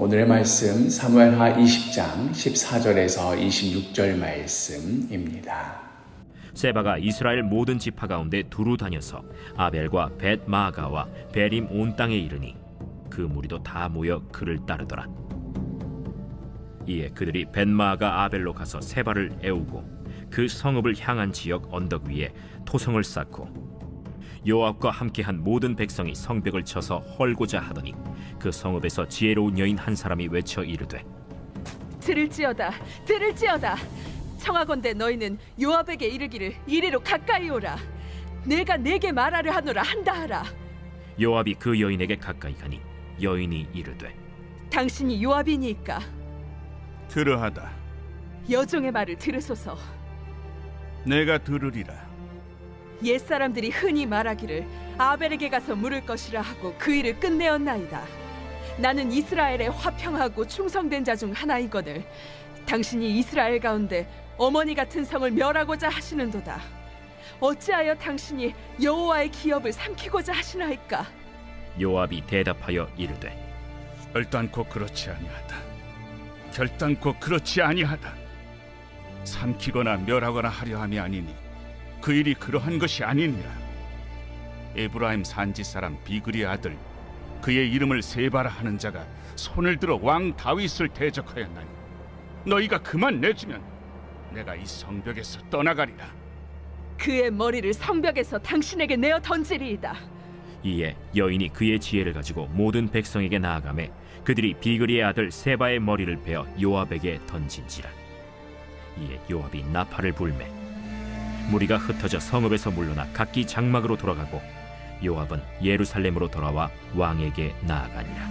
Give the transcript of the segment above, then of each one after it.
오늘의 말씀 사무엘하 20장 14절에서 26절 말씀입니다. 세바가 이스라엘 모든 지파 가운데 두루 다녀서 아벨과 벳마아가와 베림 온 땅에 이르니 그 무리도 다 모여 그를 따르더라. 이에 그들이 벳마아가 아벨로 가서 세바를 애우고 그 성읍을 향한 지역 언덕 위에 토성을 쌓고 요압과 함께한 모든 백성이 성벽을 쳐서 헐고자 하더니 그 성읍에서 지혜로운 여인 한 사람이 외쳐 이르되 들을지어다 들을지어다 청하건대 너희는 요압에게 이르기를 이리로 가까이 오라 내가 내게 말하려 하노라 한다 하라. 요압이 그 여인에게 가까이 가니 여인이 이르되 당신이 요압이니까 들으하다. 여종의 말을 들으소서. 내가 들으리라. 옛사람들이 흔히 말하기를 아벨에게 가서 물을 것이라 하고 그 일을 끝내었나이다. 나는 이스라엘의 화평하고 충성된 자 중 하나이거늘 당신이 이스라엘 가운데 어머니 같은 성을 멸하고자 하시는도다. 어찌하여 당신이 여호와의 기업을 삼키고자 하시나이까? 요압이 대답하여 이르되 결단코 그렇지 아니하다. 결단코 그렇지 아니하다. 삼키거나 멸하거나 하려 함이 아니니 그 일이 그러한 것이 아니니라. 에브라임 산지 사람 비그리의 아들 그의 이름을 세바라 하는 자가 손을 들어 왕 다윗을 대적하였나니 너희가 그만 내주면 내가 이 성벽에서 떠나가리라. 그의 머리를 성벽에서 당신에게 내어 던지리이다. 이에 여인이 그의 지혜를 가지고 모든 백성에게 나아가매 그들이 비그리의 아들 세바의 머리를 베어 요압에게 던진지라. 이에 요압이 나팔을 불매 무리가 흩어져 성읍에서 물러나 각기 장막으로 돌아가고 요압은 예루살렘으로 돌아와 왕에게 나아가니라.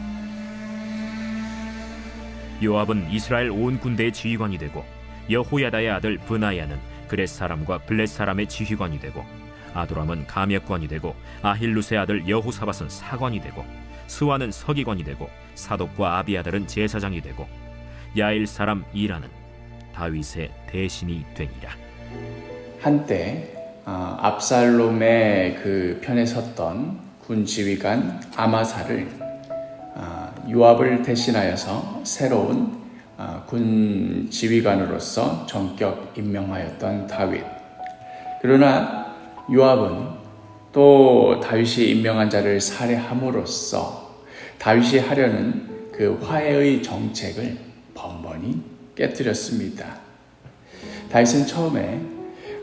요압은 이스라엘 온 군대의 지휘관이 되고 여호야다의 아들 브나야는 그렛 사람과 블렛 사람의 지휘관이 되고 아도람은 감역관이 되고 아힐룻의 아들 여호사밧은 사관이 되고 스와는 서기관이 되고 사독과 아비아달은 제사장이 되고 야일 사람 이라는 다윗의 대신이 되니라. 한때 압살롬의 그 편에 섰던 군 지휘관 아마사를 요압을 대신하여서 새로운 군 지휘관으로서 전격 임명하였던 다윗. 그러나 요압은 또 다윗이 임명한 자를 살해함으로써 다윗이 하려는 그 화해의 정책을 번번이 깨뜨렸습니다. 다윗은 처음에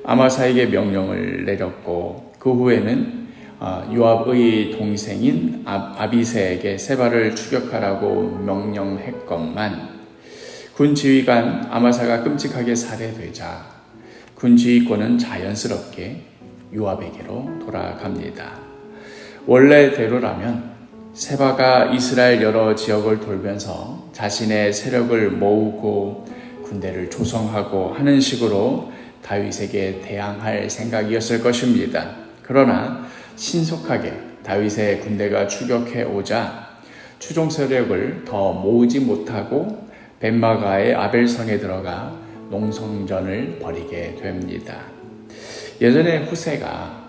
아마사에게 명령을 내렸고 그 후에는 요압의 동생인 아비새에게 세바를 추격하라고 명령했건만 군 지휘관 아마사가 끔찍하게 살해되자 군 지휘권은 자연스럽게 요압에게로 돌아갑니다. 원래대로라면 세바가 이스라엘 여러 지역을 돌면서 자신의 세력을 모으고 군대를 조성하고 하는 식으로 다윗에게 대항할 생각이었을 것입니다. 그러나 신속하게 다윗의 군대가 추격해 오자 추종 세력을 더 모으지 못하고 벳마가의 아벨성에 들어가 농성전을 벌이게 됩니다. 예전에 후세가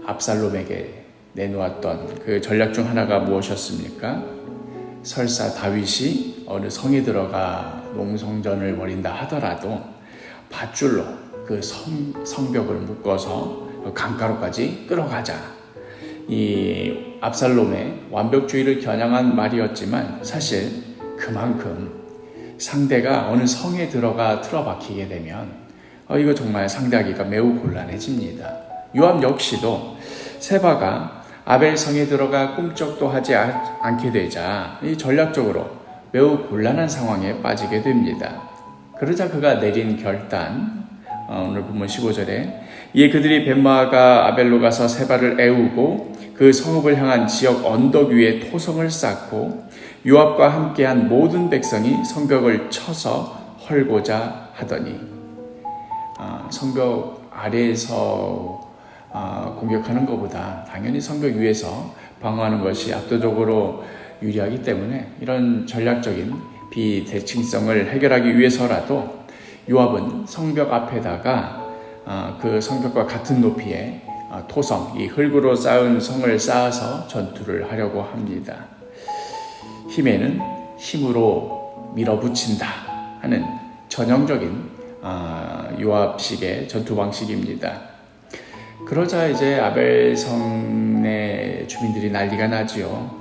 압살롬에게 내놓았던 그 전략 중 하나가 무엇이었습니까? 설사 다윗이 어느 성에 들어가 농성전을 벌인다 하더라도 밧줄로 그 성벽을 묶어서 강가로까지 끌어가자. 이 압살롬의 완벽주의를 겨냥한 말이었지만 사실 그만큼 상대가 어느 성에 들어가 틀어박히게 되면 이거 정말 상대하기가 매우 곤란해집니다. 요압 역시도 세바가 아벨성에 들어가 꿈쩍도 하지 않게 되자 이 전략적으로 매우 곤란한 상황에 빠지게 됩니다. 그러자 그가 내린 결단, 오늘 본문 15절에 이에 그들이 벳마아가 아벨로 가서 세바를 애우고 그 성읍을 향한 지역 언덕 위에 토성을 쌓고 요압과 함께한 모든 백성이 성벽을 쳐서 헐고자 하더니 성벽 아래에서 공격하는 것보다 당연히 성벽 위에서 방어하는 것이 압도적으로 유리하기 때문에 이런 전략적인 비대칭성을 해결하기 위해서라도 요압은 성벽 앞에다가 그 성벽과 같은 높이의 토성, 이 흙으로 쌓은 성을 쌓아서 전투를 하려고 합니다. 힘에는 힘으로 밀어붙인다 하는 전형적인 요압식의 전투 방식입니다. 그러자 이제 아벨성의 주민들이 난리가 나지요.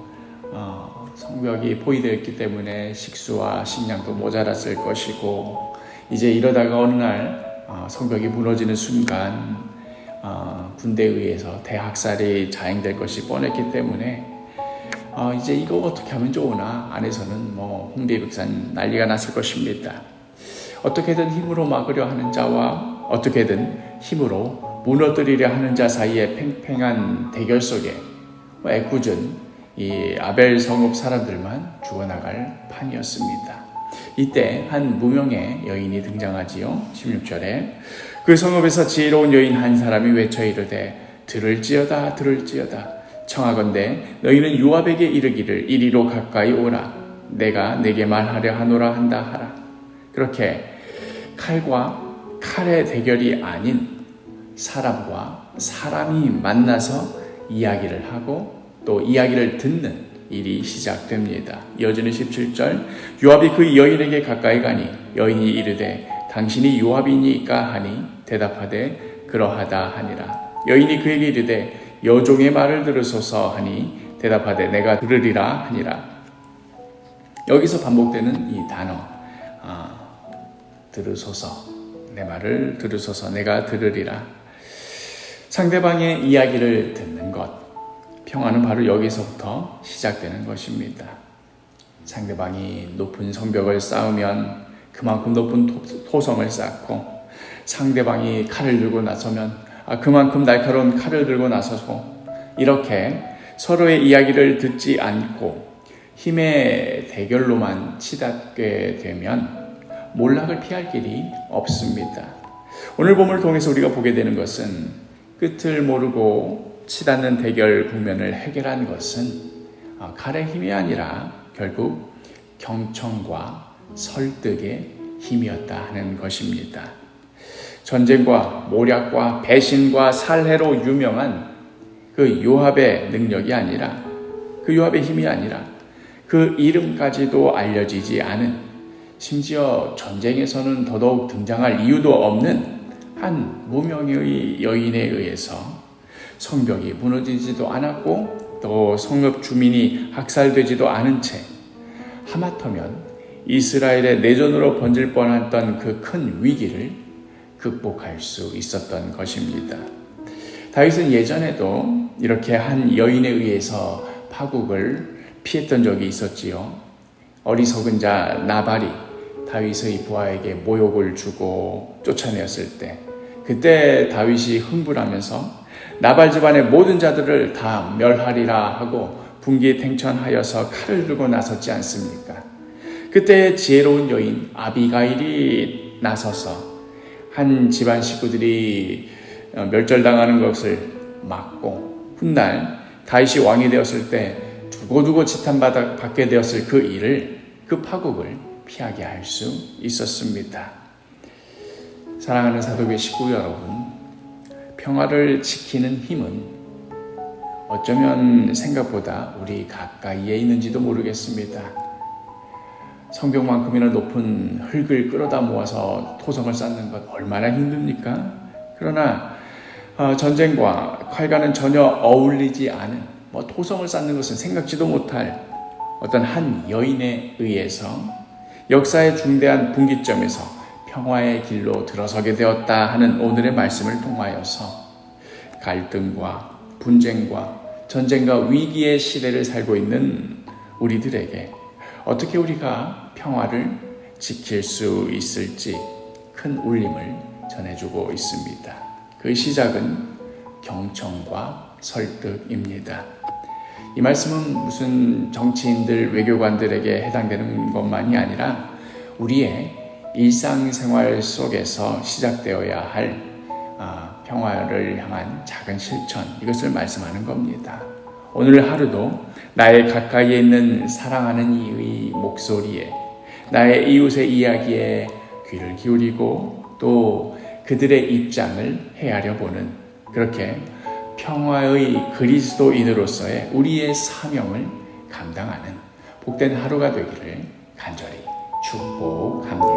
성벽이 포위되었기 때문에 식수와 식량도 모자랐을 것이고, 이제 이러다가 어느 날 성벽이 무너지는 순간 군대에 의해서 대학살이 자행될 것이 뻔했기 때문에 이제 이거 어떻게 하면 좋으나 안에서는 홍비백산 난리가 났을 것입니다. 어떻게든 힘으로 막으려 하는 자와 어떻게든 힘으로 무너뜨리려 하는 자 사이의 팽팽한 대결 속에 애꿎은 이 아벨 성읍 사람들만 죽어나갈 판이었습니다. 이때 한 무명의 여인이 등장하지요. 16절에 그 성읍에서 지혜로운 여인 한 사람이 외쳐 이르되 들을지어다 들을지어다 청하건대 너희는 요압에게 이르기를 이리로 가까이 오라 내가 내게 말하려 하노라 한다 하라. 그렇게 칼과 칼의 대결이 아닌 사람과 사람이 만나서 이야기를 하고 또 이야기를 듣는 일이 시작됩니다. 이어지는 17절 요압이 그 여인에게 가까이 가니 여인이 이르되 당신이 요압이니까 하니 대답하되 그러하다 하니라. 여인이 그에게 이르되 여종의 말을 들으소서 하니 대답하되 내가 들으리라 하니라. 여기서 반복되는 이 단어 들으소서, 내 말을 들으소서, 내가 들으리라. 상대방의 이야기를 듣는 것, 평화는 바로 여기서부터 시작되는 것입니다. 상대방이 높은 성벽을 쌓으면 그만큼 높은 토성을 쌓고, 상대방이 칼을 들고 나서면 그만큼 날카로운 칼을 들고 나서고, 이렇게 서로의 이야기를 듣지 않고 힘의 대결로만 치닫게 되면 몰락을 피할 길이 없습니다. 오늘 본문을 통해서 우리가 보게 되는 것은 끝을 모르고 치닫는 대결 국면을 해결한 것은 칼의 힘이 아니라 결국 경청과 설득의 힘이었다 하는 것입니다. 전쟁과 모략과 배신과 살해로 유명한 그 요압의 능력이 아니라, 그 요압의 힘이 아니라 그 이름까지도 알려지지 않은, 심지어 전쟁에서는 더더욱 등장할 이유도 없는 한 무명의 여인에 의해서 성벽이 무너지지도 않았고 또 성읍 주민이 학살되지도 않은 채 하마터면 이스라엘의 내전으로 번질 뻔했던 그 큰 위기를 극복할 수 있었던 것입니다. 다윗은 예전에도 이렇게 한 여인에 의해서 파국을 피했던 적이 있었지요. 어리석은 자 나발이 다윗의 부하에게 모욕을 주고 쫓아내었을 때, 그때 다윗이 흥분하면서 나발 집안의 모든 자들을 다 멸하리라 하고 분기탱천하여서 칼을 들고 나섰지 않습니까? 그때 지혜로운 여인 아비가일이 나서서 한 집안 식구들이 멸절당하는 것을 막고, 훗날 다윗이 왕이 되었을 때 두고두고 지탄받게 되었을 그 일을, 그 파국을 피하게 할 수 있었습니다. 사랑하는 사도교회 식구 여러분, 평화를 지키는 힘은 어쩌면 생각보다 우리 가까이에 있는지도 모르겠습니다. 성벽만큼이나 높은 흙을 끌어다 모아서 토성을 쌓는 것 얼마나 힘듭니까? 그러나 전쟁과 칼과는 전혀 어울리지 않은 토성을 쌓는 것은 생각지도 못할 어떤 한 여인에 의해서 역사의 중대한 분기점에서 평화의 길로 들어서게 되었다 하는 오늘의 말씀을 통하여서 갈등과 분쟁과 전쟁과 위기의 시대를 살고 있는 우리들에게 어떻게 우리가 평화를 지킬 수 있을지 큰 울림을 전해주고 있습니다. 그 시작은 경청과 설득입니다. 이 말씀은 무슨 정치인들, 외교관들에게 해당되는 것만이 아니라 우리의 일상생활 속에서 시작되어야 할 평화를 향한 작은 실천, 이것을 말씀하는 겁니다. 오늘 하루도 나의 가까이에 있는 사랑하는 이의 목소리에, 나의 이웃의 이야기에 귀를 기울이고 또 그들의 입장을 헤아려 보는, 그렇게 평화의 그리스도인으로서의 우리의 사명을 감당하는 복된 하루가 되기를 간절히 축복합니다.